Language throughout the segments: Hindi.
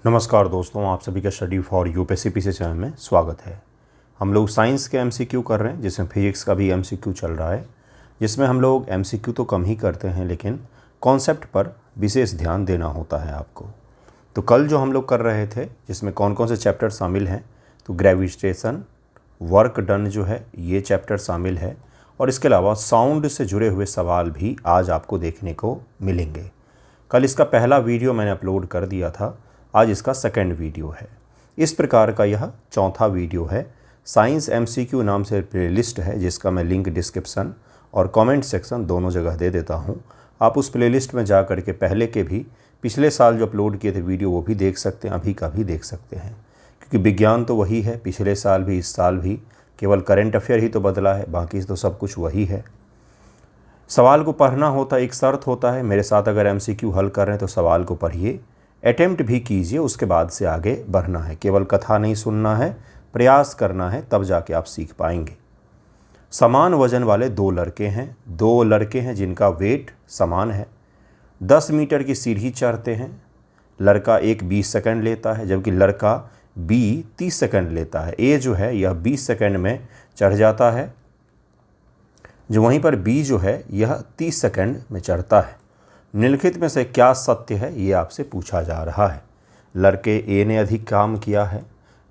नमस्कार दोस्तों, आप सभी का study for UPSC PC channel में स्वागत है। हम लोग साइंस के एमसीक्यू कर रहे हैं, जिसमें फिजिक्स का भी एमसीक्यू चल रहा है, जिसमें हम लोग एमसीक्यू तो कम ही करते हैं लेकिन कॉन्सेप्ट पर विशेष ध्यान देना होता है आपको। तो कल जो हम लोग कर रहे थे, जिसमें कौन कौन से चैप्टर शामिल हैं, तो ग्रेविटेशन, वर्क डन जो है ये चैप्टर शामिल है, और इसके अलावा साउंड से जुड़े हुए सवाल भी आज आपको देखने को मिलेंगे। कल इसका पहला वीडियो मैंने अपलोड कर दिया था, आज इसका सेकंड वीडियो है। इस प्रकार का यह चौथा वीडियो है। साइंस एमसीक्यू नाम से प्लेलिस्ट है, जिसका मैं लिंक डिस्क्रिप्शन और कमेंट सेक्शन दोनों जगह दे देता हूँ। आप उस प्लेलिस्ट में जा कर के पहले के भी, पिछले साल जो अपलोड किए थे वीडियो, वो भी देख सकते हैं, अभी का भी देख सकते हैं, क्योंकि विज्ञान तो वही है, पिछले साल भी इस साल भी, केवल करंट अफेयर ही तो बदला है, बाकी तो सब कुछ वही है। सवाल को पढ़ना होता है, एक शर्त होता है, मेरे साथ अगर एमसीक्यू हल कर रहे हैं तो सवाल को पढ़िए, अटेम्प्ट भी कीजिए, उसके बाद से आगे बढ़ना है। केवल कथा नहीं सुनना है, प्रयास करना है, तब जाके आप सीख पाएंगे। समान वजन वाले दो लड़के हैं जिनका वेट समान है। 10 मीटर की सीढ़ी चढ़ते हैं। लड़का एक 20 सेकंड लेता है, जबकि लड़का बी 30 सेकंड लेता है। ए जो है यह 20 सेकंड में चढ़ जाता है, जो वहीं पर बी जो है यह 30 सेकंड में चढ़ता है। निम्नलिखित में से क्या सत्य है, ये आपसे पूछा जा रहा है। लड़के ए ने अधिक काम किया है,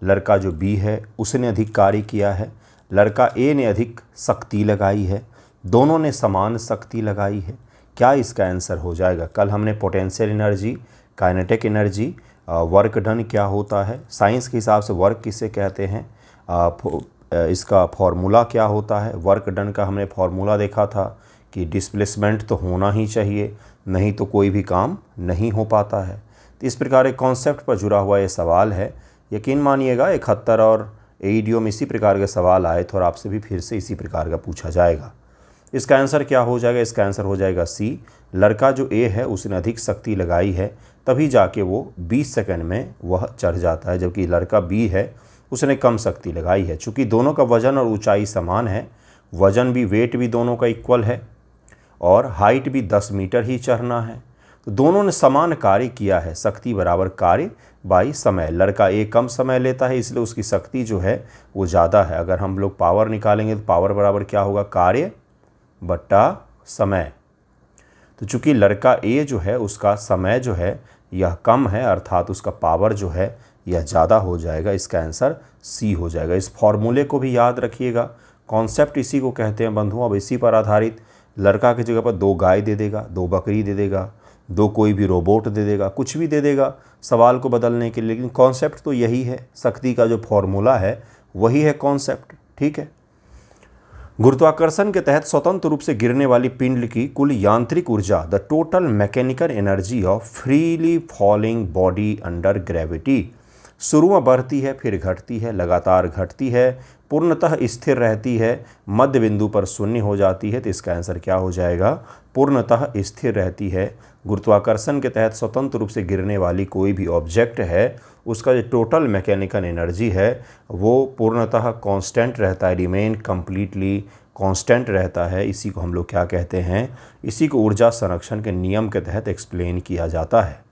लड़का जो बी है उसने अधिक कार्य किया है, लड़का ए ने अधिक शक्ति लगाई है, दोनों ने समान शक्ति लगाई है। क्या इसका आंसर हो जाएगा? कल हमने potential energy, kinetic energy, work done क्या होता है, साइंस के हिसाब से वर्क किसे कहते हैं, इसका फॉर्मूला क्या होता है। वर्क डन का हमने फॉर्मूला देखा था कि डिस्प्लेसमेंट तो होना ही चाहिए, नहीं तो कोई भी काम नहीं हो पाता है। तो इस प्रकार एक कॉन्सेप्ट पर जुड़ा हुआ ये सवाल है। यकीन मानिएगा 71 और एईडीओ में इसी प्रकार के सवाल आए थे, और आपसे भी फिर से इसी प्रकार का पूछा जाएगा। इसका आंसर क्या हो जाएगा? इसका आंसर हो जाएगा सी। लड़का जो ए है उसने अधिक शक्ति लगाई है, तभी जाके वो 20 सेकंड में वह चढ़ जाता है, जबकि लड़का बी है उसने कम शक्ति लगाई है। चूँकि दोनों का वजन और ऊंचाई समान है, वजन भी, वेट भी दोनों का इक्वल है, और हाइट भी 10 मीटर ही चढ़ना है, तो दोनों ने समान कार्य किया है। शक्ति बराबर कार्य बाई समय। लड़का एक कम समय लेता है, इसलिए उसकी शक्ति जो है वो ज़्यादा है। अगर हम लोग पावर निकालेंगे तो पावर बराबर क्या होगा? कार्य बट्टा समय। तो चूँकि लड़का ए जो है उसका समय जो है यह कम है, अर्थात उसका पावर जो है यह ज़्यादा हो जाएगा। इसका आंसर सी हो जाएगा। इस फॉर्मूले को भी याद रखिएगा। कॉन्सेप्ट इसी को कहते हैं बंधुओं। अब इसी पर आधारित लड़का की जगह पर 2 गाय दे देगा, 2 बकरी दे देगा, 2 कोई भी रोबोट दे देगा, कुछ भी दे देगा सवाल को बदलने के लिए, लेकिन कॉन्सेप्ट तो यही है। शक्ति का जो फॉर्मूला है वही है कॉन्सेप्ट, ठीक है। गुरुत्वाकर्षण के तहत स्वतंत्र रूप से गिरने वाली पिंड की कुल यांत्रिक ऊर्जा, the total mechanical energy of freely falling body under gravity, शुरू में बढ़ती है, फिर घटती है, लगातार घटती है, पूर्णतः स्थिर रहती है, मध्य बिंदु पर शून्य हो जाती है। तो इसका आंसर क्या हो जाएगा? पूर्णतः स्थिर रहती है। गुरुत्वाकर्षण के तहत स्वतंत्र रूप से गिरने वाली कोई भी ऑब्जेक्ट है, उसका जो टोटल मैकेनिकल एनर्जी है वो पूर्णतः कांस्टेंट रहता है, रिमेन कंप्लीटली कांस्टेंट रहता है। इसी को हम लोग क्या कहते हैं? इसी को ऊर्जा संरक्षण के नियम के तहत एक्सप्लेन किया जाता है।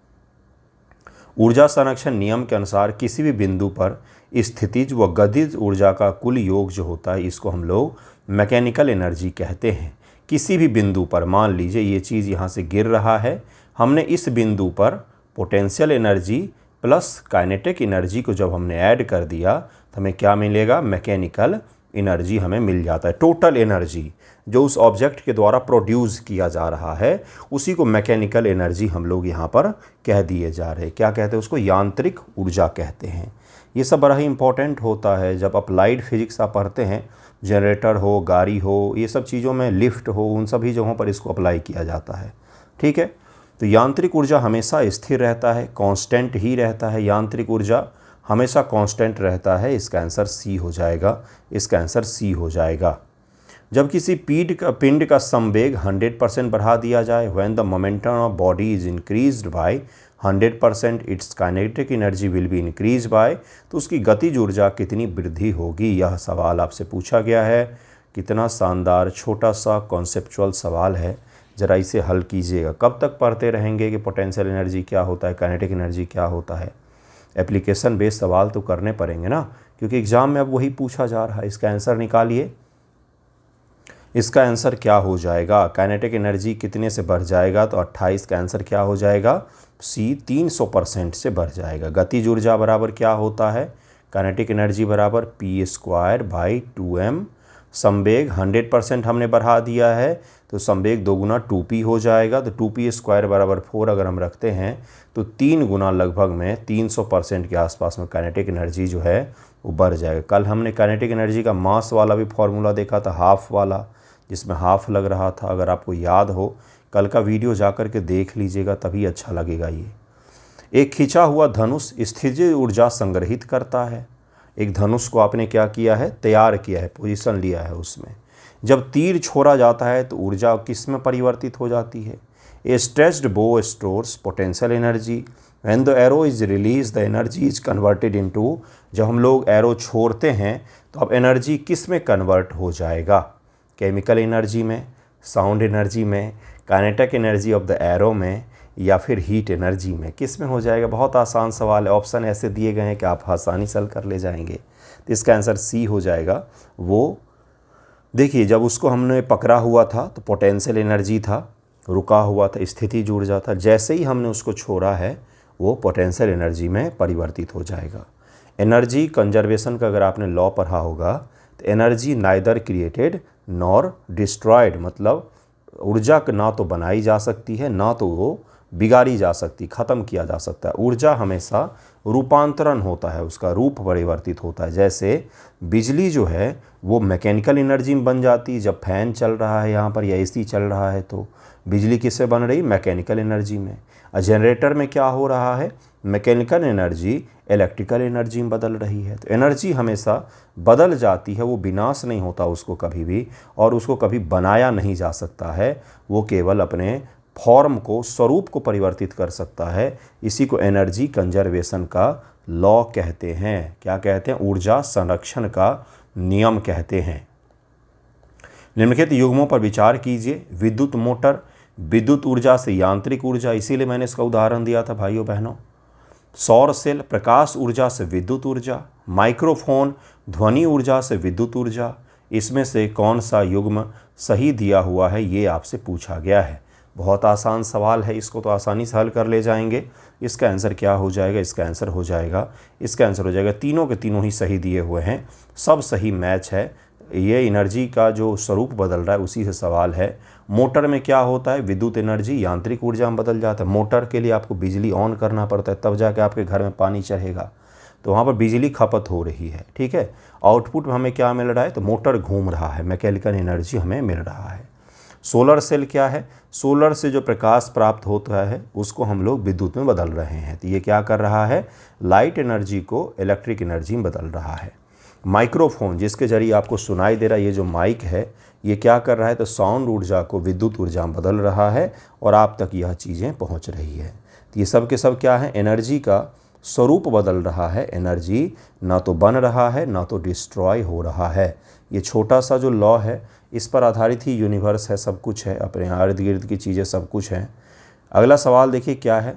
ऊर्जा संरक्षण नियम के अनुसार किसी भी बिंदु पर स्थितिज व गतिज ऊर्जा का कुल योग जो होता है, इसको हम लोग मैकेनिकल एनर्जी कहते हैं। किसी भी बिंदु पर, मान लीजिए ये चीज़ यहाँ से गिर रहा है, हमने इस बिंदु पर potential energy plus kinetic energy को जब हमने ऐड कर दिया तो हमें क्या मिलेगा? मैकेनिकल एनर्जी हमें मिल जाता है। टोटल एनर्जी जो उस ऑब्जेक्ट के द्वारा प्रोड्यूस किया जा रहा है, उसी को मैकेनिकल एनर्जी हम लोग यहाँ पर कह दिए जा रहे हैं। क्या कहते हैं उसको? यांत्रिक ऊर्जा कहते हैं। ये सब बड़ा ही इंपॉर्टेंट होता है जब अप्लाइड फिजिक्स आप पढ़ते हैं। जनरेटर हो, गाड़ी हो, ये सब चीज़ों में, लिफ्ट हो, उन सभी जगहों पर इसको अप्लाई किया जाता है, ठीक है। तो यांत्रिक ऊर्जा हमेशा स्थिर रहता है, कांस्टेंट ही रहता है। यांत्रिक ऊर्जा हमेशा कांस्टेंट रहता है। इसका आंसर सी हो जाएगा। इसका आंसर सी हो जाएगा। जब किसी पिंड का संवेग 100% बढ़ा दिया जाए, when the momentum of body is increased by 100%, it's kinetic energy will be increase by, तो उसकी गतिज ऊर्जा कितनी वृद्धि होगी? यह सवाल आपसे पूछा गया है। कितना शानदार छोटा सा कॉन्सेप्चुअल सवाल है, ज़रा इसे हल कीजिएगा। कब तक पढ़ते रहेंगे कि पोटेंशियल एनर्जी क्या होता है, काइनेटिक एनर्जी क्या होता है? एप्लीकेशन बेस्ड सवाल तो करने पड़ेंगे ना, क्योंकि एग्ज़ाम में अब वही पूछा जा रहा है। इसका आंसर निकालिए। इसका आंसर क्या हो जाएगा? काइनेटिक एनर्जी कितने से बढ़ जाएगा? तो 28 का आंसर क्या हो जाएगा? सी 300% से बढ़ जाएगा। गतिज ऊर्जा बराबर क्या होता है? काइनेटिक एनर्जी बराबर p²/2m। संवेग 100% हमने बढ़ा दिया है, तो संवेग 2 गुना 2p हो जाएगा। तो 2p² बराबर 4 अगर हम रखते हैं तो 3 गुना लगभग में 300% के आसपास में काइनेटिक एनर्जी जो है वो बढ़ जाएगा। कल हमने काइनेटिक एनर्जी का मास वाला भी फॉर्मूला देखा था, हाफ वाला, जिसमें हाफ लग रहा था। अगर आपको याद हो, कल का वीडियो जा कर के देख लीजिएगा, तभी अच्छा लगेगा। ये एक खिंचा हुआ धनुष स्थितिज ऊर्जा संग्रहित करता है। एक धनुष को आपने क्या किया है? तैयार किया है, पोजीशन लिया है उसमें। जब तीर छोड़ा जाता है तो ऊर्जा किस में परिवर्तित हो जाती है? ए स्ट्रेच्ड बो stores potential energy. When the arrow is release the energy is converted into. जब हम लोग एरो छोड़ते हैं तो अब एनर्जी किस में कन्वर्ट हो जाएगा? केमिकल एनर्जी में, साउंड एनर्जी में, kinetic energy of the arrow में, या फिर हीट एनर्जी में? किस में हो जाएगा? बहुत आसान सवाल है। ऑप्शन ऐसे दिए गए हैं कि आप आसानी से हल कर ले जाएंगे। तो इसका आंसर सी हो जाएगा। वो देखिए, जब उसको हमने पकड़ा हुआ था तो पोटेंशियल एनर्जी था, रुका हुआ था, स्थितिज ऊर्जा था। जैसे ही हमने उसको छोड़ा है वो पोटेंशियल एनर्जी में परिवर्तित हो जाएगा। एनर्जी कंजर्वेशन का अगर आपने लॉ पढ़ा होगा तो energy neither created nor destroyed, मतलब ऊर्जा ना तो बनाई जा सकती है, ना तो वो बिगाड़ी जा सकती, ख़त्म किया जा सकता है। ऊर्जा हमेशा रूपांतरण होता है, उसका रूप परिवर्तित होता है। जैसे बिजली जो है वो मैकेनिकल एनर्जी में बन जाती है। जब फैन चल रहा है यहाँ पर या एसी चल रहा है तो बिजली किससे बन रही? मैकेनिकल एनर्जी में। और जनरेटर में क्या हो रहा है? मैकेनिकल एनर्जी इलेक्ट्रिकल एनर्जी में बदल रही है। तो एनर्जी हमेशा बदल जाती है, वो विनाश नहीं होता उसको कभी भी, और उसको कभी बनाया नहीं जा सकता है। वो केवल अपने फॉर्म को, स्वरूप को परिवर्तित कर सकता है। इसी को एनर्जी कंजर्वेशन का लॉ कहते हैं। क्या कहते हैं? ऊर्जा संरक्षण का नियम कहते हैं। निम्नलिखित युग्मों पर विचार कीजिए। विद्युत मोटर, विद्युत ऊर्जा से यांत्रिक ऊर्जा, इसीलिए मैंने इसका उदाहरण दिया था भाइयों बहनों। सौर सेल, प्रकाश ऊर्जा से विद्युत ऊर्जा। माइक्रोफोन, ध्वनि ऊर्जा से विद्युत ऊर्जा। इसमें से कौन सा युग्म सही दिया हुआ है, ये आपसे पूछा गया है। बहुत आसान सवाल है, इसको तो आसानी से हल कर ले जाएंगे। इसका आंसर क्या हो जाएगा? इसका आंसर हो जाएगा तीनों के तीनों ही सही दिए हुए हैं, सब सही मैच है। ये एनर्जी का जो स्वरूप बदल रहा है उसी से सवाल है। मोटर में क्या होता है? विद्युत एनर्जी यांत्रिक ऊर्जा में बदल जाता है। मोटर के लिए आपको बिजली ऑन करना पड़ता है, तब जाके आपके घर में पानी चढ़ेगा, तो वहाँ पर बिजली खपत हो रही है। ठीक है, आउटपुट में हमें क्या मिल रहा है? तो मोटर घूम रहा है, मैकेनिकल एनर्जी हमें मिल रहा है। सोलर सेल क्या है? सोलर से जो प्रकाश प्राप्त होता है उसको हम लोग विद्युत में बदल रहे हैं। तो ये क्या कर रहा है? लाइट एनर्जी को इलेक्ट्रिक एनर्जी में बदल रहा है। माइक्रोफोन, जिसके जरिए आपको सुनाई दे रहा है, ये जो माइक है, ये क्या कर रहा है? तो साउंड ऊर्जा को विद्युत ऊर्जा में बदल रहा है और आप तक यह चीज़ें पहुंच रही है। तो ये सब के सब क्या है? एनर्जी का स्वरूप बदल रहा है। एनर्जी ना तो बन रहा है ना तो डिस्ट्रॉय हो रहा है। ये छोटा सा जो लॉ है इस पर आधारित ही यूनिवर्स है, सब कुछ है, अपने इर्द गिर्द की चीज़ें सब कुछ हैं। अगला सवाल देखिए क्या है?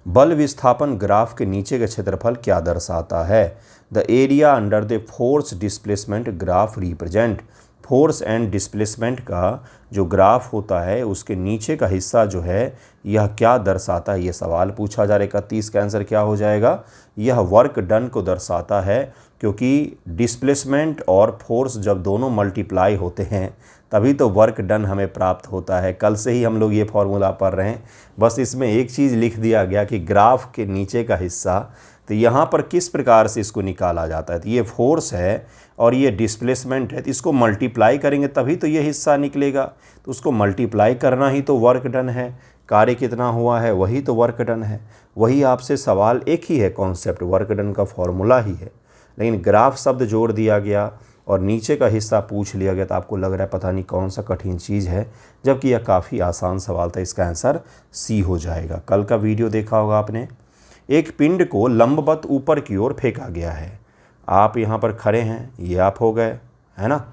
बल विस्थापन ग्राफ के नीचे का क्षेत्रफल क्या दर्शाता है? The area under the force displacement graph represent. Force and displacement का जो ग्राफ होता है उसके नीचे का हिस्सा जो है यह क्या दर्शाता है? ये सवाल पूछा जा रहा है। 31 का आंसर क्या हो जाएगा? यह वर्क डन को दर्शाता है, क्योंकि डिस्प्लेसमेंट और फोर्स जब दोनों मल्टीप्लाई होते हैं तभी तो वर्क डन हमें प्राप्त होता है। कल से ही हम लोग ये फॉर्मूला पढ़ रहे हैं, बस इसमें एक चीज़ लिख दिया गया कि ग्राफ के नीचे का हिस्सा। तो यहाँ पर किस प्रकार से इसको निकाला जाता है? तो ये फोर्स है और ये डिस्प्लेसमेंट है, तो इसको मल्टीप्लाई करेंगे तभी तो ये हिस्सा निकलेगा। तो उसको मल्टीप्लाई करना ही तो वर्क डन है। कार्य कितना हुआ है वही तो वर्क डन है। वही आपसे सवाल एक ही है, कॉन्सेप्ट वर्क डन का फॉर्मूला ही है, लेकिन ग्राफ शब्द जोड़ दिया गया और नीचे का हिस्सा पूछ लिया गया। तो आपको लग रहा है पता नहीं कौन सा कठिन चीज़ है, जबकि यह काफ़ी आसान सवाल था। इसका आंसर सी हो जाएगा। कल का वीडियो देखा होगा आपने। एक पिंड को लंबवत ऊपर की ओर फेंका गया है। आप यहाँ पर खड़े हैं, ये आप हो गए, है ना,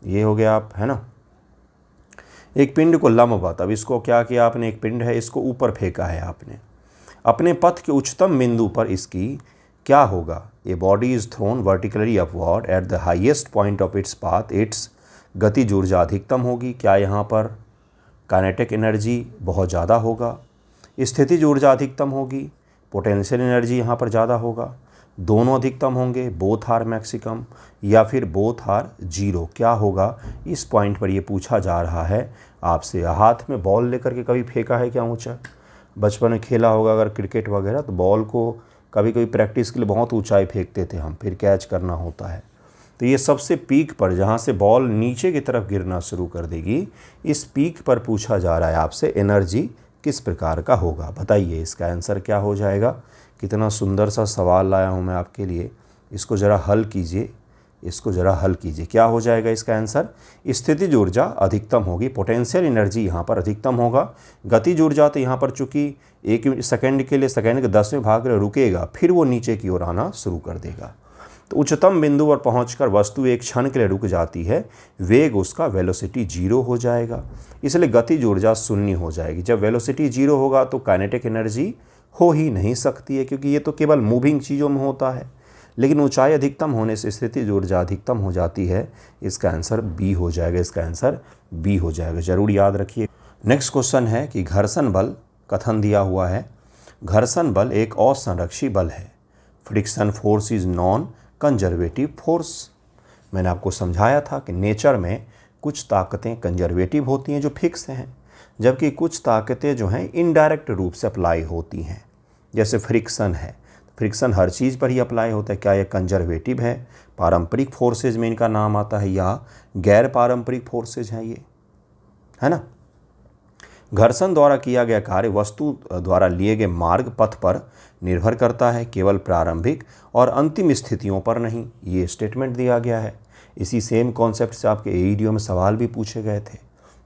ये हो गया आप, है ना। एक पिंड को लंबवत, अब इसको क्या किया आपने? एक पिंड है, इसको ऊपर फेंका है आपने। अपने पथ के उच्चतम बिंदु पर इसकी क्या होगा? A body is thrown vertically upward at the highest point of its path, it's गतिज ऊर्जा अधिकतम होगी। क्या यहाँ पर काइनेटिक एनर्जी बहुत ज़्यादा होगा? स्थितिज ऊर्जा अधिकतम होगी? पोटेंशियल एनर्जी यहाँ पर ज़्यादा होगा? दोनों अधिकतम होंगे? बोथ आर मैक्सिमम या फिर बोथ आर जीरो? क्या होगा? इस पॉइंट पर ये पूछा जा रहा है आपसे। हाथ में बॉल लेकर के कभी फेंका है क्या ऊंचा? बचपन में खेला होगा अगर क्रिकेट वगैरह, तो बॉल को कभी कभी प्रैक्टिस के लिए बहुत ऊंचाई फेंकते थे हम, फिर कैच करना होता है। तो ये सबसे पीक पर जहाँ से बॉल नीचे की तरफ गिरना शुरू कर देगी, इस पीक पर पूछा जा रहा है आपसे एनर्जी किस प्रकार का होगा? बताइए इसका आंसर क्या हो जाएगा? कितना सुंदर सा सवाल लाया हूँ मैं आपके लिए। इसको ज़रा हल कीजिए, इसको ज़रा हल कीजिए। क्या हो जाएगा इसका आंसर? स्थितिज ऊर्जा अधिकतम होगी, पोटेंशियल एनर्जी यहाँ पर अधिकतम होगा। गतिज ऊर्जा तो यहाँ पर चूँकि 1 सेकंड के लिए सेकंड के 10वें भाग में रुकेगा, फिर वो नीचे की ओर आना शुरू कर देगा। तो उच्चतम बिंदु पर पहुंचकर वस्तु एक क्षण के लिए रुक जाती है, वेग उसका वेलोसिटी 0 हो जाएगा, इसलिए गतिज ऊर्जा शून्य हो जाएगी। जब वेलोसिटी 0 होगा तो काइनेटिक एनर्जी हो ही नहीं सकती है, क्योंकि ये तो केवल मूविंग चीज़ों में होता है। लेकिन ऊंचाई अधिकतम होने से स्थितिज ऊर्जा अधिकतम हो जाती है। इसका आंसर बी हो जाएगा, इसका आंसर बी हो जाएगा, जरूर याद रखिए। नेक्स्ट क्वेश्चन है कि घर्षण बल कथन दिया हुआ है। घर्षण बल एक असंरक्षी बल है। Friction force is non conservative force. मैंने आपको समझाया था कि नेचर में कुछ ताकतें कंजर्वेटिव होती हैं जो फिक्स हैं, जबकि कुछ ताकतें जो हैं इनडायरेक्ट रूप से अप्लाई होती हैं। जैसे फ्रिक्शन है, फ्रिक्शन हर चीज़ पर ही अप्लाई होता है। क्या ये कंजर्वेटिव है? पारंपरिक फोर्सेज में इनका नाम आता है, या गैर पारंपरिक फोर्सेज हैं ये, है ना। घर्षण द्वारा किया गया कार्य वस्तु द्वारा लिए गए मार्ग पथ पर निर्भर करता है, केवल प्रारंभिक और अंतिम स्थितियों पर नहीं। ये स्टेटमेंट दिया गया है। इसी सेम कॉन्सेप्ट से आपके एईडीओ में सवाल भी पूछे गए थे।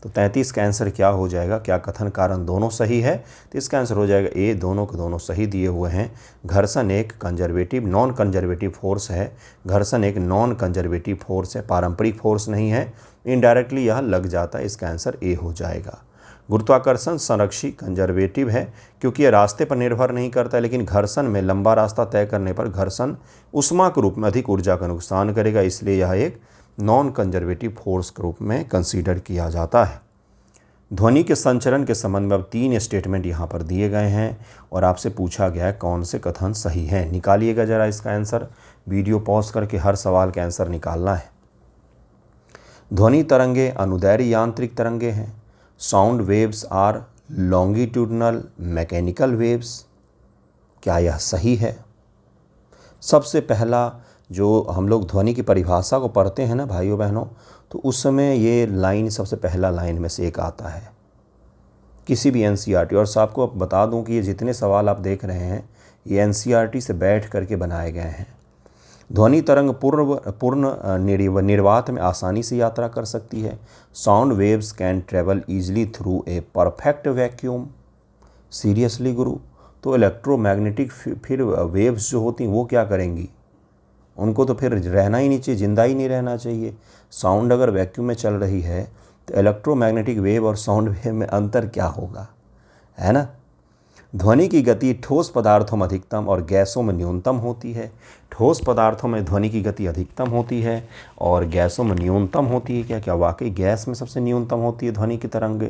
तो 33 का आंसर क्या हो जाएगा? क्या कथन कारण दोनों सही है? तो इसका आंसर हो जाएगा ए, दोनों के दोनों सही दिए हुए हैं। घर्षण एक कंजर्वेटिव नॉन कंजर्वेटिव फोर्स है। घर्षण एक नॉन कंजर्वेटिव फोर्स है, पारंपरिक फोर्स नहीं है, इनडायरेक्टली यह लग जाता है। इसका आंसर ए हो जाएगा। गुरुत्वाकर्षण संरक्षी कंजर्वेटिव है, क्योंकि यह रास्ते पर निर्भर नहीं करता है, लेकिन घर्षण में लंबा रास्ता तय करने पर घर्षण उष्मा के रूप में अधिक ऊर्जा का नुकसान करेगा, इसलिए यह एक नॉन कंजर्वेटिव फोर्स के रूप में कंसीडर किया जाता है। ध्वनि के संचरण के संबंध में अब 3 स्टेटमेंट यहाँ पर दिए गए हैं और आपसे पूछा गया है कौन से कथन सही हैं। निकालिएगा जरा इसका आंसर, वीडियो पॉज करके हर सवाल का आंसर निकालना है। ध्वनि तरंगे अनुदैर्घ्य यांत्रिक तरंगे हैं। Sound waves are longitudinal mechanical waves. क्या यह सही है? सबसे पहला जो हम लोग ध्वनि की परिभाषा को पढ़ते हैं ना भाइयों बहनों, तो उस समय ये लाइन सबसे पहला लाइन में से एक आता है किसी भी एनसीईआरटी। और आपको बता दूं कि ये जितने सवाल आप देख रहे हैं ये एनसीईआरटी से बैठ करके बनाए गए हैं। ध्वनि तरंग पूर्ण निर्वात में आसानी से यात्रा कर सकती है। Sound waves can travel easily through a perfect vacuum. Seriously गुरु? तो इलेक्ट्रोमैग्नेटिक फिर वेव्स जो होती हैं वो क्या करेंगी? उनको तो फिर रहना ही नहीं चाहिए, जिंदा ही नहीं रहना चाहिए। साउंड अगर वैक्यूम में चल रही है तो इलेक्ट्रोमैग्नेटिक वेव और साउंड वेव में अंतर क्या होगा, है ना। ध्वनि की गति ठोस पदार्थों में अधिकतम और गैसों में न्यूनतम होती है। ठोस पदार्थों में ध्वनि की गति अधिकतम होती है और गैसों में न्यूनतम होती है। क्या वाकई गैस में सबसे न्यूनतम होती है ध्वनि की तरंग?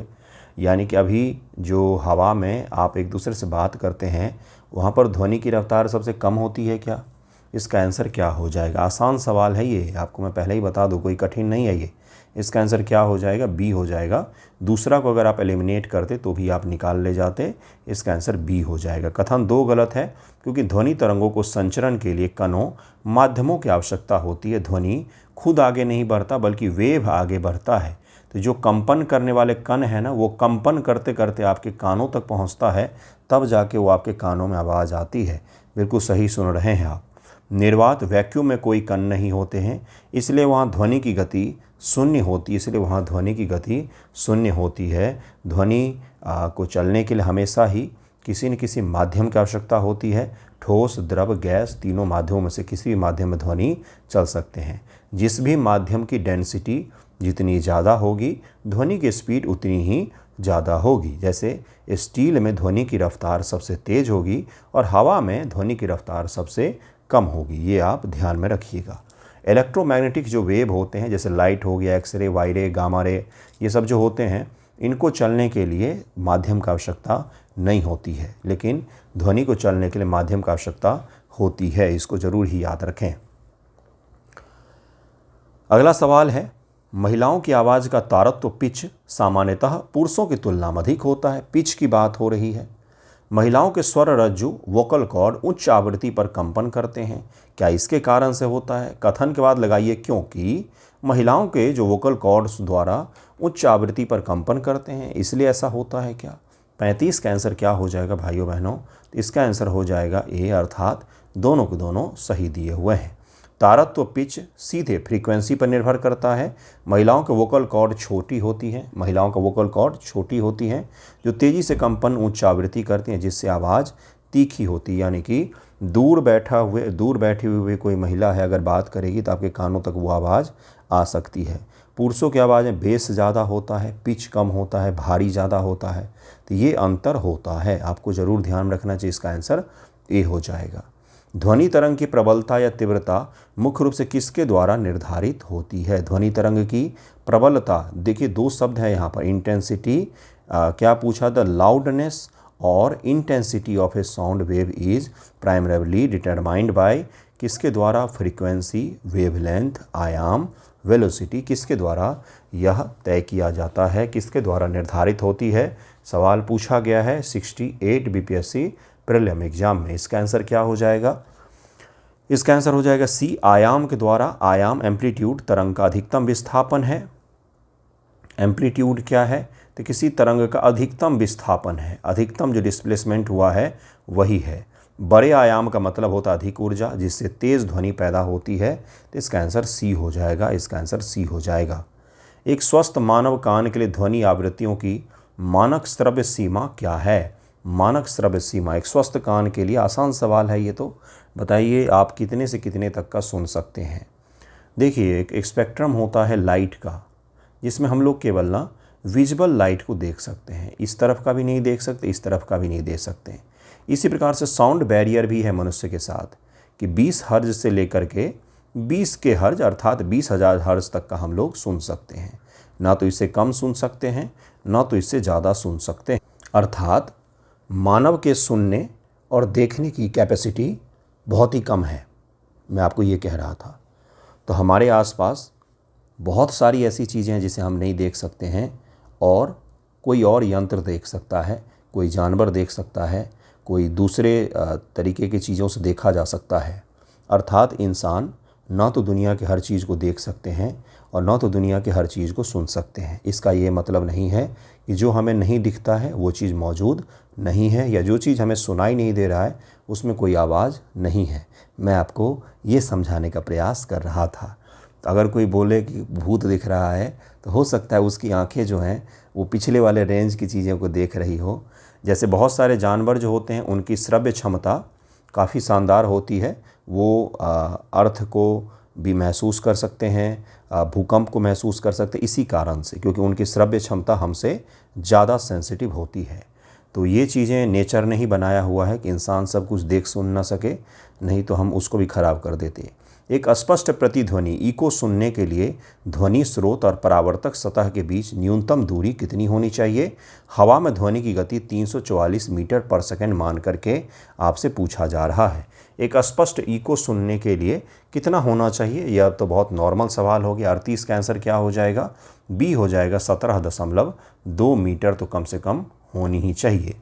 यानी कि अभी जो हवा में आप एक दूसरे से बात करते हैं वहाँ पर ध्वनि की रफ्तार सबसे कम होती है क्या? इसका आंसर क्या हो जाएगा? आसान सवाल है ये, आपको मैं पहले ही बता दूँ, कोई कठिन नहीं है ये। इसका आंसर क्या हो जाएगा? बी हो जाएगा। दूसरा को अगर आप एलिमिनेट करते तो भी आप निकाल ले जाते। इसका आंसर बी हो जाएगा। कथन 2 गलत है, क्योंकि ध्वनि तरंगों को संचरण के लिए कणों माध्यमों की आवश्यकता होती है। ध्वनि खुद आगे नहीं बढ़ता बल्कि वेव आगे बढ़ता है। तो जो कंपन करने वाले कण है ना, वो कंपन करते करते आपके कानों तक पहुँचता है, तब जाके वो आपके कानों में आवाज़ आती है। बिल्कुल सही सुन रहे हैं आप। निर्वात वैक्यूम में कोई कण नहीं होते हैं, इसलिए वहाँ ध्वनि की गति शून्य होती है। इसलिए वहाँ ध्वनि की गति शून्य होती है। ध्वनि को चलने के लिए हमेशा ही किसी न किसी माध्यम की आवश्यकता होती है। ठोस, द्रव, गैस, तीनों माध्यमों में से किसी भी माध्यम में ध्वनि चल सकते हैं। जिस भी माध्यम की डेंसिटी जितनी ज़्यादा होगी ध्वनि की स्पीड उतनी ही ज़्यादा होगी। जैसे स्टील में ध्वनि की रफ्तार सबसे तेज़ होगी और हवा में ध्वनि की रफ्तार सबसे कम होगी। ये आप ध्यान में रखिएगा। इलेक्ट्रोमैग्नेटिक जो वेव होते हैं, जैसे लाइट हो गया, एक्सरे, वाई रे, गामा रे, ये सब जो होते हैं, इनको चलने के लिए माध्यम की आवश्यकता नहीं होती है, लेकिन ध्वनि को चलने के लिए माध्यम की आवश्यकता होती है। इसको ज़रूर ही याद रखें। अगला सवाल है, महिलाओं की आवाज़ का तारत्व पिच सामान्यतः पुरुषों की तुलना में अधिक होता है। पिच की बात हो रही है। महिलाओं के स्वर रज्जु वोकल कॉर्ड उच्च आवृत्ति पर कंपन करते हैं। क्या इसके कारण से होता है? कथन के बाद लगाइए क्योंकि महिलाओं के जो वोकल कॉर्ड्स द्वारा उच्च आवृत्ति पर कंपन करते हैं, इसलिए ऐसा होता है क्या? 35 का आंसर क्या हो जाएगा भाइयों बहनों? तो इसका आंसर हो जाएगा ए, अर्थात दोनों के दोनों सही दिए हुए हैं। तारत्व पिच सीधे फ्रीक्वेंसी पर निर्भर करता है। महिलाओं के वोकल कॉर्ड छोटी होती हैं, महिलाओं का वोकल कॉर्ड छोटी होती हैं जो तेज़ी से कंपन उच्च आवृत्ति करती हैं, जिससे आवाज़ तीखी होती है। यानी कि दूर बैठी हुई कोई महिला है, अगर बात करेगी तो आपके कानों तक वो आवाज़ आ सकती है। पुरुषों की आवाज़ में बेस ज़्यादा होता है, पिच कम होता है, भारी ज़्यादा होता है। तो ये अंतर होता है, आपको ज़रूर ध्यान रखना चाहिए। इसका आंसर ए हो जाएगा। ध्वनि तरंग की प्रबलता या तीव्रता मुख्य रूप से किसके द्वारा निर्धारित होती है? ध्वनि तरंग की प्रबलता, देखिए दो शब्द है यहाँ पर, इंटेंसिटी, क्या पूछा था? लाउडनेस और intensity of A sound wave is primarily determined by किसके द्वारा? फ्रीक्वेंसी, वेवलेंथ, आयाम, वेलोसिटी। किसके द्वारा यह तय किया जाता है? किसके द्वारा निर्धारित होती है? सवाल पूछा गया है 68 बीपीएससी प्रीलिम एग्जाम में। इसका आंसर क्या हो जाएगा? इसका आंसर हो जाएगा सी, आयाम के द्वारा। आयाम एम्पलीट्यूड तरंग का अधिकतम विस्थापन है। एम्पलीट्यूड क्या है? तो किसी तरंग का अधिकतम विस्थापन है, अधिकतम जो डिस्प्लेसमेंट हुआ है वही है। बड़े आयाम का मतलब होता है अधिक ऊर्जा, जिससे तेज़ ध्वनि पैदा होती है। तो इसका आंसर सी हो जाएगा। इसका आंसर सी हो जाएगा। एक स्वस्थ मानव कान के लिए ध्वनि आवृत्तियों की मानक श्रव्य सीमा क्या है? मानक श्रव्य सीमा एक स्वस्थ कान के लिए, आसान सवाल है ये तो। बताइए आप कितने से कितने तक का सुन सकते हैं? देखिए एक स्पेक्ट्रम होता है लाइट का, जिसमें हम लोग केवल ना विजुअल लाइट को देख सकते हैं। इस तरफ का भी नहीं देख सकते, इस तरफ का भी नहीं देख सकते। इसी प्रकार से साउंड बैरियर भी है मनुष्य के साथ कि 20 हर्ज से लेकर के 20 के हर्ज अर्थात 20,000 हर्ज तक का हम लोग सुन सकते हैं। ना तो इससे कम सुन सकते हैं, ना तो इससे ज़्यादा सुन सकते हैं। अर्थात मानव के सुनने और देखने की कैपेसिटी बहुत ही कम है, मैं आपको ये कह रहा था। तो हमारे आसपास बहुत सारी ऐसी चीज़ें हैं जिसे हम नहीं देख सकते हैं, और कोई और यंत्र देख सकता है, कोई जानवर देख सकता है, कोई दूसरे तरीके की चीज़ों से देखा जा सकता है। अर्थात इंसान ना तो दुनिया की हर चीज़ को देख सकते हैं और ना तो दुनिया की हर चीज़ को सुन सकते हैं। इसका ये मतलब नहीं है कि जो हमें नहीं दिखता है वो चीज़ मौजूद नहीं है, या जो चीज़ हमें सुनाई नहीं दे रहा है उसमें कोई आवाज़ नहीं है। मैं आपको ये समझाने का प्रयास कर रहा था। तो अगर कोई बोले कि भूत दिख रहा है, तो हो सकता है उसकी आंखें जो हैं वो पिछले वाले रेंज की चीज़ों को देख रही हो। जैसे बहुत सारे जानवर जो होते हैं उनकी श्रव्य क्षमता काफ़ी शानदार होती है। वो अर्थ को भी महसूस कर सकते हैं, भूकंप को महसूस कर सकते हैं, इसी कारण से, क्योंकि उनकी श्रव्य क्षमता हमसे ज़्यादा सेंसिटिव होती है। तो ये चीज़ें नेचर ने ही बनाया हुआ है कि इंसान सब कुछ देख सुन ना सके, नहीं तो हम उसको भी ख़राब कर देते। एक अस्पष्ट प्रतिध्वनि इको सुनने के लिए ध्वनि स्रोत और परावर्तक सतह के बीच न्यूनतम दूरी कितनी होनी चाहिए? हवा में ध्वनि की गति 344 मीटर पर सेकंड मान करके आपसे पूछा जा रहा है। एक अस्पष्ट इको सुनने के लिए कितना होना चाहिए? यह तो बहुत नॉर्मल सवाल हो गया। 38 का आंसर क्या हो जाएगा? बी हो जाएगा। 17.2 मीटर तो कम से कम होनी ही चाहिए।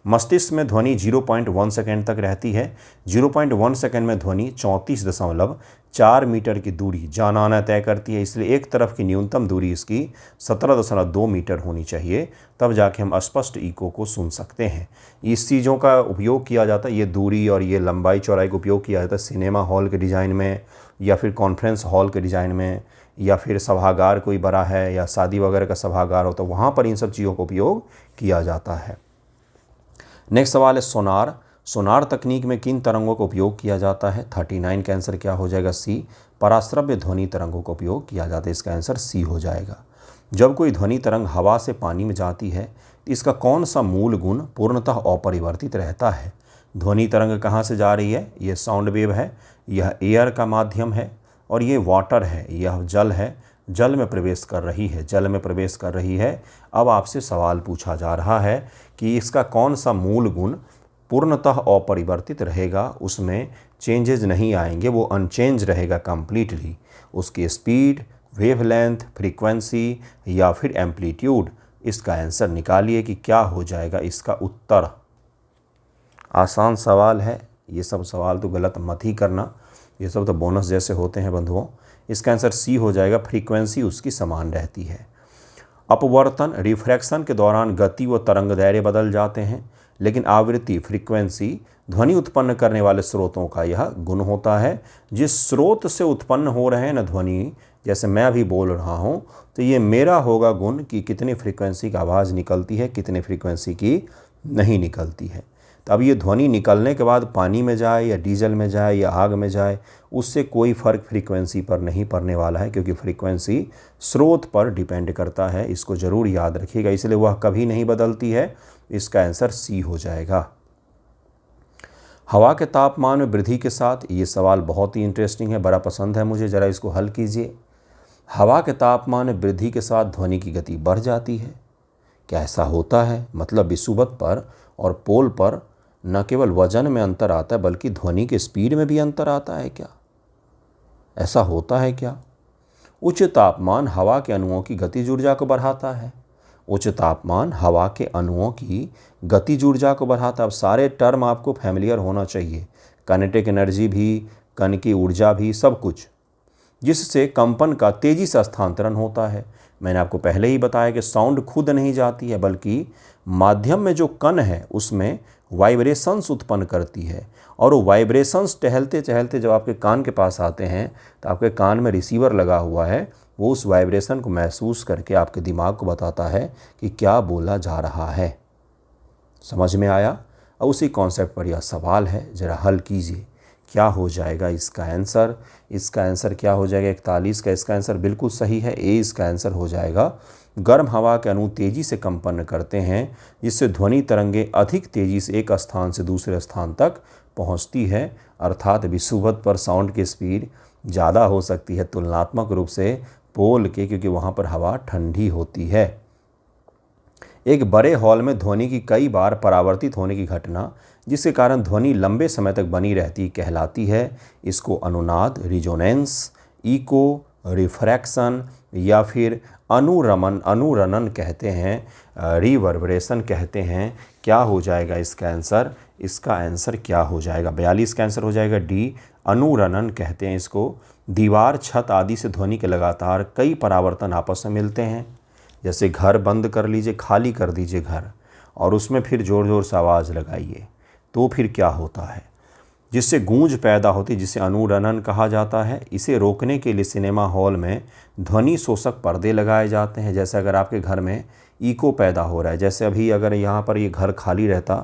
मस्तिष्क में ध्वनि 0.1 सेकेंड तक रहती है। 0.1 सेकेंड में ध्वनि 34.4 मीटर की दूरी जाना आना तय करती है। इसलिए एक तरफ की न्यूनतम दूरी इसकी 17.2 मीटर होनी चाहिए, तब जाके हम स्पष्ट इको को सुन सकते हैं। इस चीज़ों का उपयोग किया जाता है, ये दूरी और ये लंबाई चौड़ाई का उपयोग किया जाता है सिनेमा हॉल के डिज़ाइन में, या फिर कॉन्फ्रेंस हॉल के डिज़ाइन में, या फिर सभागार कोई बड़ा है या शादी वगैरह का सभागार हो तो वहाँ पर इन सब चीज़ों का उपयोग किया जाता है। नेक्स्ट सवाल है सोनार। सोनार तकनीक में किन तरंगों का उपयोग किया जाता है? 39 का आंसर क्या हो जाएगा? सी, पराश्रव्य ध्वनि तरंगों का उपयोग किया जाता है। इसका आंसर सी हो जाएगा। जब कोई ध्वनि तरंग हवा से पानी में जाती है इसका कौन सा मूल गुण पूर्णतः अपरिवर्तित रहता है? ध्वनि तरंग कहाँ से जा रही है? यह साउंड वेव है, यह एयर का माध्यम है, और ये वाटर है, यह जल है, जल में प्रवेश कर रही है, जल में प्रवेश कर रही है। अब आपसे सवाल पूछा जा रहा है कि इसका कौन सा मूल गुण पूर्णतः अपरिवर्तित रहेगा, उसमें चेंजेज नहीं आएंगे, वो अनचेंज रहेगा कंप्लीटली। उसकी स्पीड, वेवलेंथ, फ्रीक्वेंसी या फिर एम्पलीट्यूड। इसका आंसर निकालिए कि क्या हो जाएगा इसका उत्तर। आसान सवाल है, ये सब सवाल तो गलत मत ही करना, ये सब तो बोनस जैसे होते हैं बंधुओं। इसका आंसर सी हो जाएगा, फ्रीक्वेंसी उसकी समान रहती है। अपवर्तन, रिफ्रैक्शन के दौरान गति व तरंग दैर्घ्य बदल जाते हैं, लेकिन आवृत्ति, फ्रीक्वेंसी ध्वनि उत्पन्न करने वाले स्रोतों का यह गुण होता है। जिस स्रोत से उत्पन्न हो रहे हैं न ध्वनि, जैसे मैं अभी बोल रहा हूँ, तो ये मेरा होगा गुण कि कितनी फ्रीक्वेंसी की आवाज़ निकलती है, कितनी फ्रीक्वेंसी की नहीं निकलती है। तो अब ये ध्वनि निकलने के बाद पानी में जाए या डीजल में जाए या आग में जाए, उससे कोई फ़र्क फ्रीक्वेंसी पर नहीं पड़ने वाला है, क्योंकि फ्रीक्वेंसी स्रोत पर डिपेंड करता है। इसको ज़रूर याद रखिएगा, इसलिए वह कभी नहीं बदलती है। इसका आंसर सी हो जाएगा। हवा के तापमान में वृद्धि के साथ, ये सवाल बहुत ही इंटरेस्टिंग है, बड़ा पसंद है मुझे, ज़रा इसको हल कीजिए। हवा के तापमान में वृद्धि के साथ ध्वनि की गति बढ़ जाती है। क्या ऐसा होता है? मतलब विषुवत पर और पोल पर न केवल वजन में अंतर आता है, बल्कि ध्वनि के स्पीड में भी अंतर आता है क्या? ऐसा होता है क्या? उच्च तापमान हवा के अणुओं की गतिज ऊर्जा को बढ़ाता है। उच्च तापमान हवा के अणुओं की गतिज ऊर्जा को बढ़ाता है। अब सारे टर्म आपको फैमिलियर होना चाहिए, काइनेटिक एनर्जी भी, कण की ऊर्जा भी, सब कुछ, जिससे कंपन का तेजी से स्थानांतरण होता है। मैंने आपको पहले ही बताया कि साउंड खुद नहीं जाती है, बल्कि माध्यम में जो कण है उसमें वाइब्रेशंस उत्पन्न करती है, और वो वाइब्रेशंस टहलते टहलते जब आपके कान के पास आते हैं तो आपके कान में रिसीवर लगा हुआ है, वो उस वाइब्रेशन को महसूस करके आपके दिमाग को बताता है कि क्या बोला जा रहा है। समझ में आया? और उसी कॉन्सेप्ट पर यह सवाल है, ज़रा हल कीजिए। क्या हो जाएगा इसका आंसर? इसका आंसर क्या हो जाएगा? 41 का इसका आंसर बिल्कुल सही है, ए इसका आंसर हो जाएगा। गर्म हवा के अणु तेजी से कंपन करते हैं, जिससे ध्वनि तरंगें अधिक तेजी से एक स्थान से दूसरे स्थान तक पहुंचती है। अर्थात विषुवत पर साउंड की स्पीड ज़्यादा हो सकती है तुलनात्मक रूप से पोल के, क्योंकि वहाँ पर हवा ठंडी होती है। एक बड़े हॉल में ध्वनि की कई बार परावर्तित होने की घटना, जिसके कारण ध्वनि लंबे समय तक बनी रहती, कहलाती है। इसको अनुनाद, रिजोनेंस, इको, रिफ्रैक्शन या फिर अनुरणन कहते हैं, रिवर्बरेशन कहते हैं। क्या हो जाएगा इसका आंसर? इसका आंसर क्या हो जाएगा? 42 का आंसर हो जाएगा डी, अनुरणन कहते हैं इसको। दीवार, छत आदि से ध्वनि के लगातार कई परावर्तन आपस में मिलते हैं। जैसे घर बंद कर लीजिए, खाली कर दीजिए घर, और उसमें फिर ज़ोर ज़ोर से आवाज़ लगाइए, तो फिर क्या होता है? जिससे गूंज पैदा होती है, जिसे अनुरणन कहा जाता है। इसे रोकने के लिए सिनेमा हॉल में ध्वनि शोषक पर्दे लगाए जाते हैं। जैसे अगर आपके घर में इको पैदा हो रहा है, जैसे अभी अगर यहाँ पर ये घर खाली रहता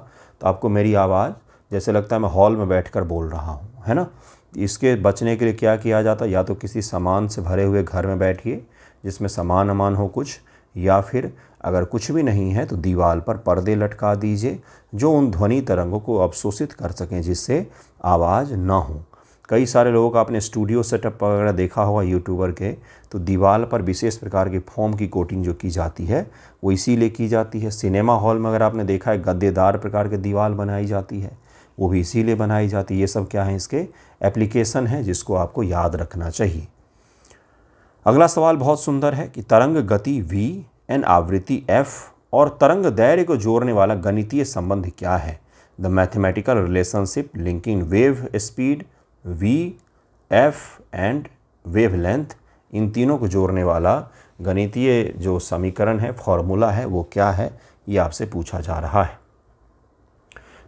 तो आपको मेरी आवाज़ जैसे लगता है मैं हॉल में बैठकर बोल रहा हूँ, है ना। इसके बचने के लिए क्या किया जाता है? या तो किसी सामान से भरे हुए घर में बैठिए जिसमें सामान अमान हो कुछ, या फिर अगर कुछ भी नहीं है तो दीवार पर पर्दे लटका दीजिए जो उन ध्वनि तरंगों को अवशोषित कर सकें, जिससे आवाज़ ना हो। कई सारे लोगों का आपने स्टूडियो सेटअप वगैरह देखा होगा यूट्यूबर के, तो दीवार पर विशेष प्रकार की फोम की कोटिंग जो की जाती है वो इसीलिए की जाती है। सिनेमा हॉल में अगर आपने देखा है गद्देदार प्रकार की दीवार बनाई जाती है, वो भी इसीलिए बनाई जाती है। ये सब क्या है? इसके एप्लीकेशन है जिसको आपको याद रखना चाहिए। अगला सवाल बहुत सुंदर है कि तरंग गति v एन आवृत्ति f और तरंग दैर्घ्य को जोड़ने वाला गणितीय संबंध क्या है? The mathematical relationship linking wave speed v, f and wave length, इन तीनों को जोड़ने वाला गणितीय जो समीकरण है, फॉर्मूला है, वो क्या है? ये आपसे पूछा जा रहा है।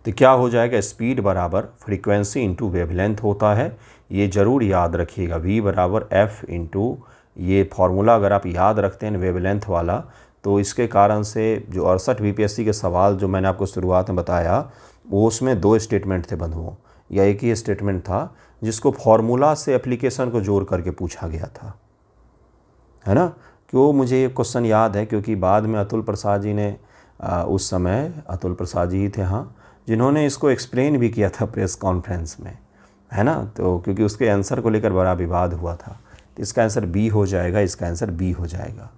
तो क्या हो जाएगा? स्पीड बराबर फ्रीक्वेंसी इंटू वेवलेंथ होता है। ये ज़रूर याद रखिएगा, v बराबर f इंटू, ये फार्मूला अगर आप याद रखते हैं वेवलेंथ वाला, तो इसके कारण से जो 68 बीपीएससी के सवाल जो मैंने आपको शुरुआत में बताया, वो उसमें 2 स्टेटमेंट थे बंधुओं, या एक ही स्टेटमेंट था जिसको फार्मूला से एप्लीकेशन को जोड़ करके पूछा गया था, है ना। क्यों मुझे ये क्वेश्चन याद है? क्योंकि बाद में अतुल प्रसाद जी ने उस समय अतुल प्रसाद जी ही थे, हाँ, जिन्होंने इसको एक्सप्लेन भी किया था प्रेस कॉन्फ्रेंस में, है ना। तो क्योंकि उसके आंसर को लेकर बड़ा विवाद हुआ था, तो इसका आंसर बी हो जाएगा, इसका आंसर बी हो जाएगा।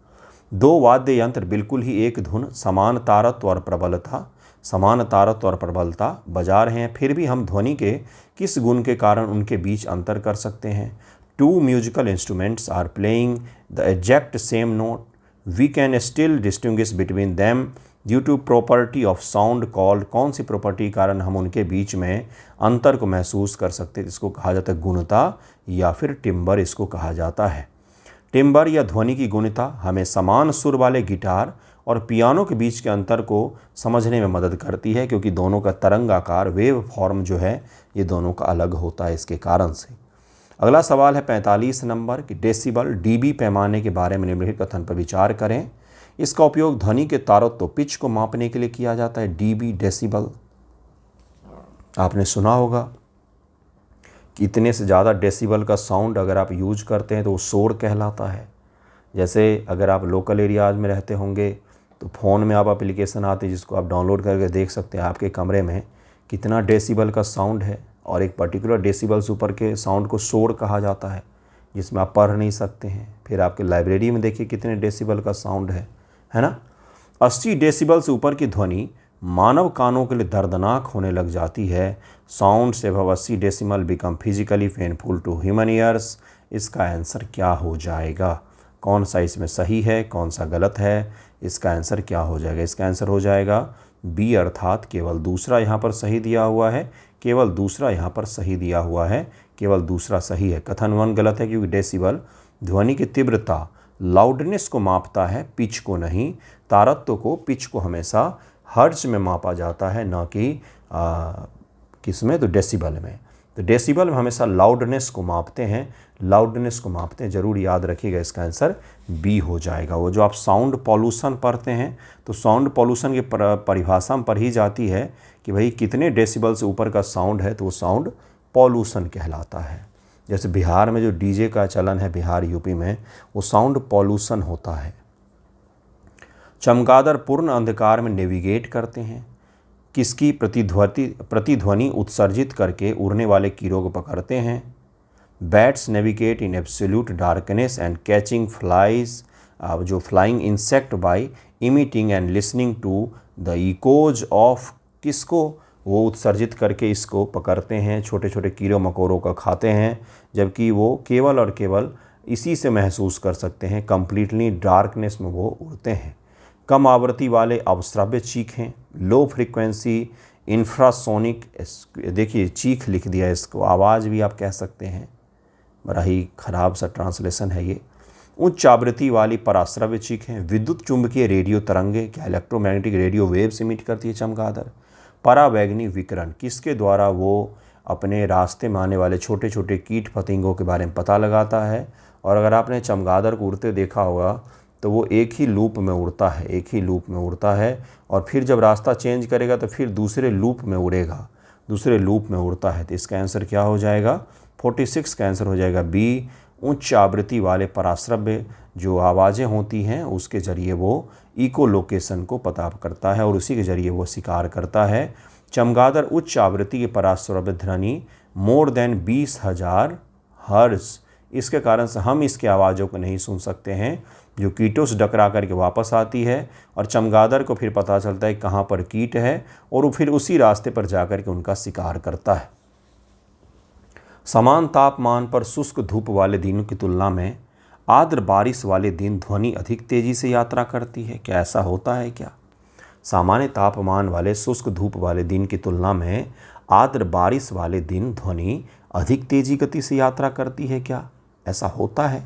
दो वाद्य यंत्र बिल्कुल ही एक धुन, समान तारत्व और प्रबलता बजा रहे हैं, फिर भी हम ध्वनि के किस गुण के कारण उनके बीच अंतर कर सकते हैं। Two musical instruments are playing the exact same note, we can still distinguish between them due to property of sound called. कौन सी प्रॉपर्टी के कारण हम उनके बीच में अंतर को महसूस कर सकते हैं, इसको कहा जाता है गुणता या फिर टिम्बर इसको कहा जाता है। टिम्बर या ध्वनि की गुणता हमें समान सुर वाले गिटार और पियानो के बीच के अंतर को समझने में मदद करती है, क्योंकि दोनों का तरंग आकार, वेव फॉर्म जो है, ये दोनों का अलग होता है इसके कारण से। अगला सवाल है 45 नंबर कि डेसिबल डीबी पैमाने के बारे में निम्नलिखित कथन पर विचार करें। इसका उपयोग ध्वनि के तारत्व पिच को मापने के लिए किया जाता है। डीबी डेसिबल आपने सुना होगा कि इतने से ज़्यादा डेसिबल का साउंड अगर आप यूज करते हैं तो वो शोर कहलाता है। जैसे अगर आप लोकल एरियाज में रहते होंगे तो फ़ोन में आप एप्लीकेशन आते हैं जिसको आप डाउनलोड करके देख सकते हैं आपके कमरे में कितना डेसिबल का साउंड है, और एक पर्टिकुलर डेसिबल से ऊपर के साउंड को शोर कहा जाता है, जिसमें आप पढ़ नहीं सकते हैं। फिर आपके लाइब्रेरी में देखिए कितने डेसिबल का साउंड है ना। 80 डेसिबल से ऊपर की ध्वनि मानव कानों के लिए दर्दनाक होने लग जाती है। साउंड से above 80 decibel become physically painful to human ears. इसका आंसर क्या हो जाएगा? कौन सा इसमें सही है, कौन सा गलत है? इसका आंसर क्या हो जाएगा? इसका आंसर हो जाएगा बी, अर्थात केवल दूसरा यहाँ पर सही दिया हुआ है, केवल दूसरा यहाँ पर सही दिया हुआ है, केवल दूसरा सही है। कथन 1 गलत है, क्योंकि डेसिबल ध्वनि की तीव्रता, लाउडनेस को मापता है, पिच को नहीं। तारत्व को, पिच को हमेशा हर्ट्ज में मापा जाता है, ना कि किस में, तो डेसिबल में। तो डेसिबल में हमेशा लाउडनेस को मापते हैं, लाउडनेस को मापते हैं, ज़रूर याद रखिएगा। इसका आंसर बी हो जाएगा। वो जो आप साउंड पॉल्यूशन पढ़ते हैं तो साउंड पॉल्यूशन की परिभाषा में पढ़ी जाती है कि भाई कितने डेसिबल से ऊपर का साउंड है तो वो साउंड पॉल्यूशन कहलाता है। जैसे बिहार में जो डीजे का चलन है, बिहार यूपी में, वो साउंड पॉल्यूशन होता है। चमगादड़ पूर्ण अंधकार में नेविगेट करते हैं, किसकी प्रतिध्वनि उत्सर्जित करके उड़ने वाले कीड़ों को पकड़ते हैं। Bats navigate in absolute darkness and catching flies, जो flying insect by emitting and listening to the echoes of, किसको वो उत्सर्जित करके इसको पकड़ते हैं, छोटे छोटे कीड़ों मकोड़ों का खाते हैं, जबकि वो केवल और केवल इसी से महसूस कर सकते हैं, कंप्लीटली डार्कनेस में वो उड़ते हैं। कम आवृत्ति वाले अवश्रव्य चीखें, लो फ्रीक्वेंसी इंफ्रासोनिक, देखिए चीख लिख दिया, इसको आवाज़ भी आप कह सकते हैं, बड़ा ही ख़राब सा ट्रांसलेशन है ये। उच्च आवृत्ति वाली पराश्रव्य चीखें, विद्युत चुंबकीय रेडियो तरंगे, क्या इलेक्ट्रोमैग्नेटिक रेडियो वेव्स इमिट करती है चमगादड़। परावैगनी विकिरण, किसके द्वारा वो अपने रास्ते में आने वाले छोटे छोटे कीट पतंगों के बारे में पता लगाता है। और अगर आपने चमगादड़ को उड़ते देखा होगा तो वो एक ही लूप में उड़ता है, एक ही लूप में उड़ता है, और फिर जब रास्ता चेंज करेगा तो फिर दूसरे लूप में उड़ेगा, दूसरे लूप में उड़ता है। तो इसका आंसर क्या हो जाएगा? 46 का आंसर हो जाएगा बी। उच्च आवृत्ति वाले पराश्रव्य जो आवाज़ें होती हैं उसके ज़रिए वो इको लोकेशन को पता करता है और उसी के ज़रिए वो शिकार करता है। चमगादड़ उच्च आवृत्ति की पराश्रव्य ध्वनि मोर देन 20,000 हर्ट्ज, इसके कारण से हम इसकी आवाज़ों को नहीं सुन सकते हैं, जो कीटों से टकरा करके वापस आती है, और चमगादड़ को फिर पता चलता है कहाँ पर कीट है और वो फिर उसी रास्ते पर जाकर के उनका शिकार करता है। समान तापमान पर शुष्क धूप वाले दिनों की तुलना में आर्द्र बारिश वाले दिन ध्वनि अधिक तेज़ी से यात्रा करती है। क्या ऐसा होता है क्या? सामान्य तापमान वाले शुष्क धूप वाले दिन की तुलना में आर्द्र बारिश वाले दिन ध्वनि अधिक तेजी गति से यात्रा करती है। क्या ऐसा होता है?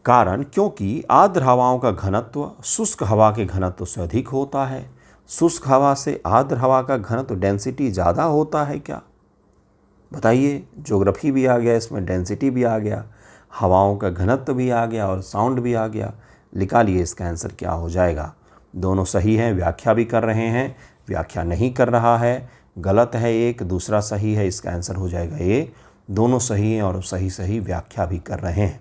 कारण, क्योंकि आर्द्र हवाओं का घनत्व शुष्क हवा के घनत्व से अधिक होता है। शुष्क हवा से आर्द्र हवा का घनत्व, डेंसिटी ज़्यादा होता है। क्या बताइए? ज्योग्राफी भी आ गया इसमें, डेंसिटी भी आ गया, हवाओं का घनत्व भी आ गया और साउंड भी आ गया। निकालिए इसका आंसर क्या हो जाएगा। दोनों सही हैं, व्याख्या भी कर रहे हैं, व्याख्या नहीं कर रहा है, गलत है एक, दूसरा सही है। इसका आंसर हो जाएगा ये, दोनों सही हैं और सही सही व्याख्या भी कर रहे हैं।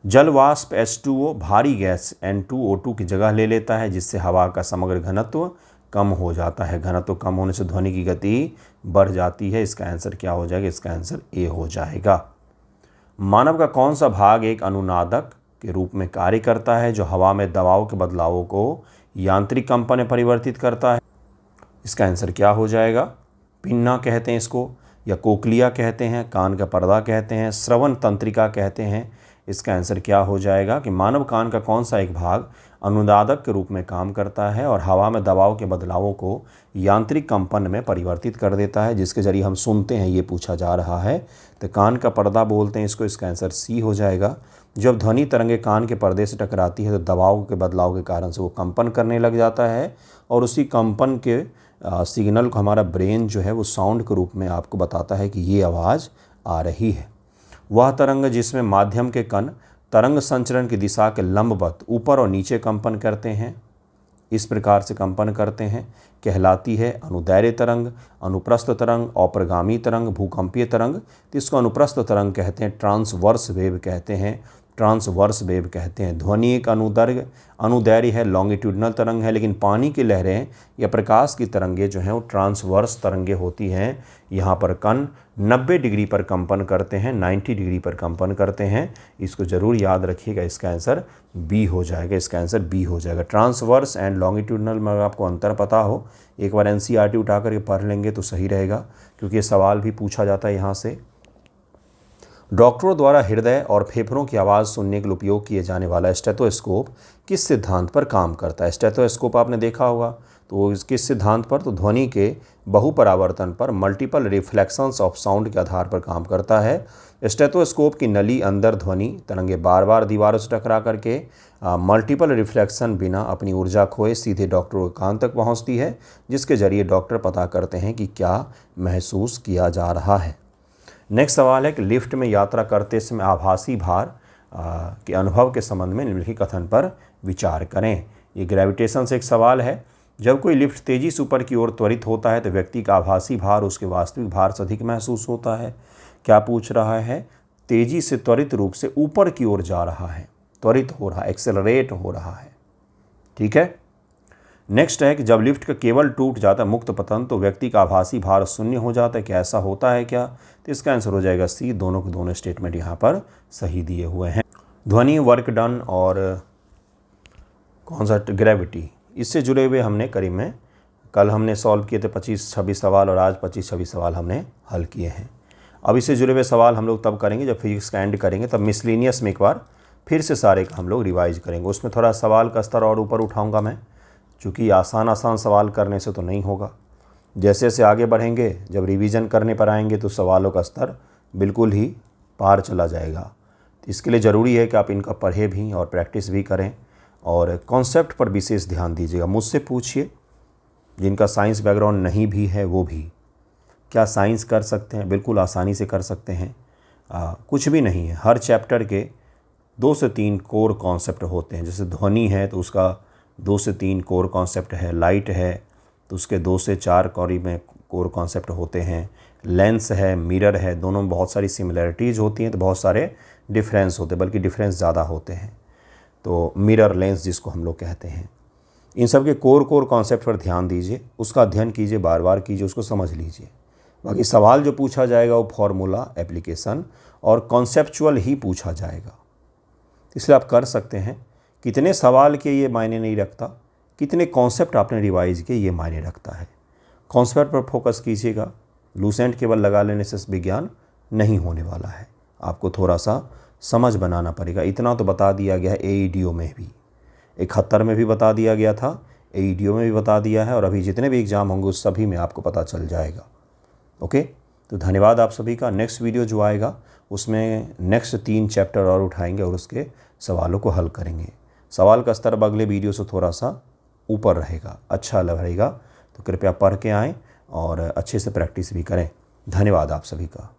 जल वाष्प H2O भारी गैस N2O2 की जगह ले लेता है, जिससे हवा का समग्र घनत्व कम हो जाता है। घनत्व कम होने से ध्वनि की गति बढ़ जाती है। इसका आंसर क्या हो जाएगा? इसका आंसर ए हो जाएगा। मानव का कौन सा भाग एक अनुनादक के रूप में कार्य करता है, जो हवा में दबाव के बदलावों को यांत्रिक कंपन में परिवर्तित करता है? इसका आंसर क्या हो जाएगा? पिन्ना कहते हैं इसको, या कोक्लिया कहते हैं, कान का पर्दा कहते हैं, श्रवण तंत्रिका कहते हैं। इसका आंसर क्या हो जाएगा कि मानव कान का कौन सा एक भाग अनुनादक के रूप में काम करता है और हवा में दबाव के बदलावों को यांत्रिक कंपन में परिवर्तित कर देता है, जिसके जरिए हम सुनते हैं, ये पूछा जा रहा है। तो कान का पर्दा बोलते हैं इसको। इसका आंसर सी हो जाएगा। जब ध्वनि तरंगे कान के पर्दे से टकराती है तो दबाव के बदलाव के कारण से वो कंपन करने लग जाता है, और उसी कंपन के सिग्नल को हमारा ब्रेन जो है वो साउंड के रूप में आपको बताता है कि ये आवाज़ आ रही है। वह तरंग जिसमें माध्यम के कण तरंग संचरण की दिशा के लंबवत ऊपर और नीचे कंपन करते हैं, इस प्रकार से कंपन करते हैं, कहलाती है अनुदैर्घ्य तरंग, अनुप्रस्थ तरंग, अपरगामी तरंग, भूकंपीय तरंग। तो इसको अनुप्रस्थ तरंग कहते हैं, ट्रांसवर्स वेव कहते हैं, ट्रांसवर्स वेव कहते हैं। ध्वनि एक अनुदैर्घ्य है, लॉन्गिट्यूडनल तरंग है, लेकिन पानी की लहरें या प्रकाश की तरंगें जो हैं वो ट्रांसवर्स तरंगें होती हैं। यहाँ पर कण 90 डिग्री पर कंपन करते हैं, 90 डिग्री पर कंपन करते हैं। इसको ज़रूर याद रखिएगा। इसका आंसर बी हो जाएगा। इसका आंसर बी हो जाएगा। ट्रांसवर्स एंड लॉन्गिट्यूडनल में आपको अंतर पता हो, एक बार NCERT उठा करके पढ़ लेंगे तो सही रहेगा, क्योंकि ये सवाल भी पूछा जाता है यहाँ से। डॉक्टरों द्वारा हृदय और फेफड़ों की आवाज़ सुनने के लिए उपयोग किए जाने वाला स्टेथोस्कोप किस सिद्धांत पर काम करता है? स्टेथोस्कोप आपने देखा होगा, तो किस सिद्धांत पर? तो ध्वनि के बहुपरावर्तन पर, मल्टीपल रिफ्लेक्शंस ऑफ साउंड के आधार पर काम करता है। स्टेथोस्कोप की नली अंदर ध्वनि तरंगे बार बार दीवारों से टकरा करके मल्टीपल रिफ्लेक्शन बिना अपनी ऊर्जा खोए सीधे डॉक्टरों के कान तक पहुँचती है, जिसके जरिए डॉक्टर पता करते हैं कि क्या महसूस किया जा रहा है। नेक्स्ट सवाल है कि लिफ्ट में यात्रा करते समय आभासी भार के अनुभव के संबंध में निम्नलिखित कथन पर विचार करें। ये ग्रेविटेशन से एक सवाल है। जब कोई लिफ्ट तेजी से ऊपर की ओर त्वरित होता है तो व्यक्ति का आभासी भार उसके वास्तविक भार से अधिक महसूस होता है। क्या पूछ रहा है? तेजी से त्वरित रूप से ऊपर की ओर जा रहा है, त्वरित हो रहा है, एक्सेलरेट हो रहा है। ठीक है। नेक्स्ट है कि जब लिफ्ट का केबल टूट जाता है, मुक्त पतन, तो व्यक्ति का आभासी भार शून्य हो जाता है। क्या ऐसा होता है क्या? तो इसका आंसर हो जाएगा सी। दोनों के दोनों स्टेटमेंट यहाँ पर सही दिए हुए हैं। ध्वनि, वर्क डन और कौन सा? ग्रेविटी। इससे जुड़े हुए हमने करीब में कल हमने सॉल्व किए थे 25-26 सवाल, और आज 25-26 सवाल हमने हल किए हैं। अब इससे जुड़े हुए सवाल हम लोग तब करेंगे जब फिजिक्स का एंड करेंगे, तब मिसलिनियस में एक बार फिर से सारे का हम लोग रिवाइज करेंगे। उसमें थोड़ा सवाल का स्तर और ऊपर उठाऊँगा मैं, चूँकि आसान सवाल करने से तो नहीं होगा। जैसे जैसे आगे बढ़ेंगे, जब रिवीजन करने पर आएंगे तो सवालों का स्तर बिल्कुल ही पार चला जाएगा। इसके लिए ज़रूरी है कि आप इनका पढ़े भी और प्रैक्टिस भी करें, और कॉन्सेप्ट पर विशेष ध्यान दीजिएगा। मुझसे पूछिए, जिनका साइंस बैकग्राउंड नहीं भी है वो भी क्या साइंस कर सकते हैं? बिल्कुल आसानी से कर सकते हैं। कुछ भी नहीं है। हर चैप्टर के 2 से 3 कोर कॉन्सेप्ट होते हैं। जैसे ध्वनि है तो उसका 2 से 3 कोर कॉन्सेप्ट है, लाइट है तो उसके 2 से 4 कोर कॉन्सेप्ट होते हैं, लेंस है, मिरर है, दोनों में बहुत सारी सिमिलरिटीज़ होती हैं तो बहुत सारे डिफरेंस होते हैं, बल्कि डिफरेंस ज़्यादा होते हैं। तो मिरर लेंस जिसको हम लोग कहते हैं, इन सब के कोर कॉन्सेप्ट पर ध्यान दीजिए, उसका अध्ययन कीजिए, बार बार कीजिए, उसको समझ लीजिए। बाकी सवाल जो पूछा जाएगा वो फॉर्मूला, एप्लीकेशन और कॉन्सेप्चुअल ही पूछा जाएगा, इसलिए आप कर सकते हैं। कितने सवाल के ये मायने नहीं रखता, कितने कॉन्सेप्ट आपने रिवाइज किए ये मायने रखता है। कॉन्सेप्ट पर फोकस कीजिएगा। लूसेंट केवल लगा लेने से विज्ञान नहीं होने वाला है, आपको थोड़ा सा समझ बनाना पड़ेगा। इतना तो बता दिया गया है AEDO में भी, 71 में भी बता दिया गया था, AEDO में भी बता दिया है, और अभी जितने भी एग्ज़ाम होंगे उस सभी में आपको पता चल जाएगा। ओके, तो धन्यवाद आप सभी का। नेक्स्ट वीडियो जो आएगा उसमें नेक्स्ट 3 चैप्टर और उठाएंगे और उसके सवालों को हल करेंगे। सवाल का स्तर अगले वीडियो से थोड़ा सा ऊपर रहेगा, अच्छा रहेगा, तो कृपया पढ़ के आएँ और अच्छे से प्रैक्टिस भी करें। धन्यवाद आप सभी का।